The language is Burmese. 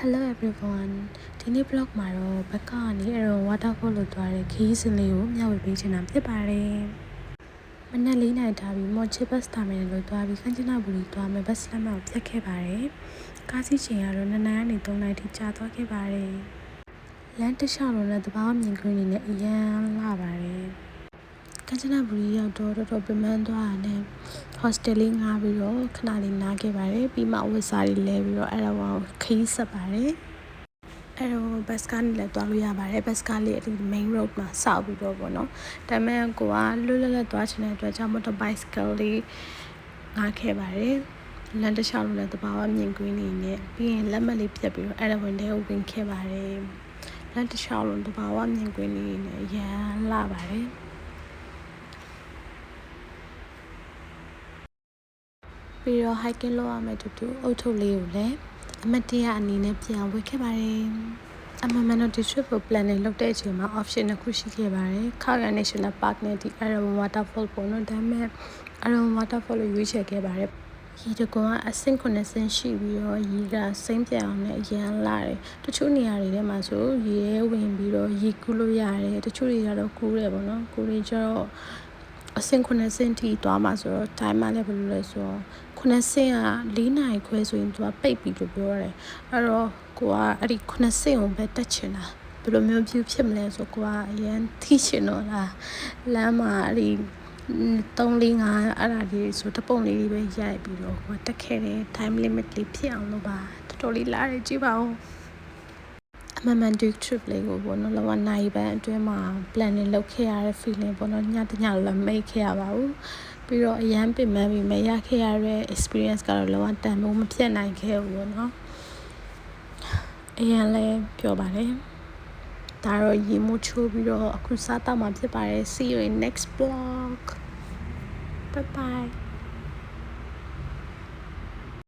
Hello everyone ဒီနေ့ vlog မှာတော့ဘက်ကနေwaterfall လို့သွားတဲ့ခရီးစဉ်လေးကိုမျှဝေပေးချင်တာဖြစ်ပါတယ်။မနက် 4 နာရီထားပြီးမော်ချစ်ဘတ်တာမီနယ်လို့သွားပြီးခန်းချနာဘူရီသွားမယ်ဘတ်လက်မှတ်ကိုဖြတ်ခဲ့ပါတယ်။ကားစီးချိန်ကတော့2 နာရီကနေ3 နာရီထိကြာသွားခဲ့ပါတယ်။လမ်းတစ်လျှောက်လုံးနဲ့တဘာဝမြင်ကွင်းတွေနဲ့အရန်လာပါတယ်။ကန်းချနာဘူရီရောက်တော့တော်တော်ပင်ပန်းသွားတာနဲ့ hostel လေးငှားပြီးတော့ခဏလေးနားခဲ့ပါတယ်ပြီးမှဝတ်စားတွေလဲပြီးတော့အဲ့ဒါကိုခရီးဆက်ပါတယ်အဲ့တော့ဘတ်ကားနဲ့လည်းသွားလို့ရပါတယ်ဘတ်ကားလေးအဲ့ဒီ main road မှာစောက်ပြီးတော့ပေါ့နော်ဒါပေမဲ့ကိုကလွတ်လပ်လပ်သွားချင်တဲ့အတွက်ကြောင့် motor bicycle လေးငှားခဲ့ပါတယ်လမ်းတစ်လျှောက်လုံးလည်းတဘာဝမြင်ကွင်းနေနဲ့ပြီးရင်လက်မှတ်လေးပြတ်ပြီးတော့အဲ့ဒါဝင်ထဲကိုဝင်ခဲ့ပါတယ်လမ်းတစ်လျှောက်လုံးတဘာဝမြင်ကွင်းနေနဲ့ရန်လာပါတယ်ပြီးတော့ hiking လုပ်ရမယ်တူတူအုတ်ထုပ်လေးကိုလည်းအမတ်တရအနေနဲ့ပြန်ဝေခဲ့ပါတယ်အမမန်တို့ဒီ trip ကို plan လုပ်တဲ့အချိန်မှာ option တစ်ခုရှိခဲ့ပါတယ်ခါရ National Park နဲ့ဒီ Arawan Waterfall ပေါ့နော်ဒါပေမဲ့ Arawan Waterfall ကိုရွေးချယ်ခဲ့ပါတယ်ရေတကွန်ကအဆင့်9ဆင့်ရှိပြီးတော့ရေကစိမ့်ပြောင်နဲ့အရန်လာတယ်တချို့နေရာတွေထဲမှာဆိုရေဝင်ပြီးတော့ရေကူးလို့ရတယ်တချို့တွေကတော့ကူးတယ်ပေါ့နော်ကူးတွေကျတော့အဆင့်9ဆင့်ထိသွားမှာဆိုတော့ time မှလည်းဘယ်လိုလဲဆိုတော့9ဆင့်က4နာရီခွဲဆိုရင်သူကပိတ်ပြီလို့ပြောရတယ်အဲ့တော့ကိုကအဲ့ဒီ9ဆင့်ကိုပဲတက်ချင်တာဘယ်လိုမျိုး view ဖြစ်မလဲဆိုကိုကအရန်ထိချင်တော့လားလမ်းမှာအဲ့ဒီ3-4-5အဲ့ဒါလေးဆိုတပုံလေးပဲရိုက်ပြီးတော့ကိုတက်ခဲ့တယ် time limit လေးဖြစ်အောင်လုပ်ပါတော်တော်လေးလာရကြည့်ပါဦးအမှန် trip လေးကိုပေါ့နော်လောကနိုင်ပန်းအတွင်းမှာ planning လုပ်ခဲ့ရတဲ့ feeling ပေါ့နော်ညတညလည်းမိတ်ခဲ့ရပါဘူးပြီးတော့အရန်ပင်ပန်းပြီးမရခဲ့ရတဲ့ experience ကတော့လောကတန်ဖို့မပြတ်နိုင်ခဲ့ဘူးပေါ့နော်အရန်လည်းပြောပါတယ်ဒါတော့ရေမိုးချိုးပြီးတော့အခုစားတော့မှာဖြစ်ပါတယ် see you in next vlog bye bye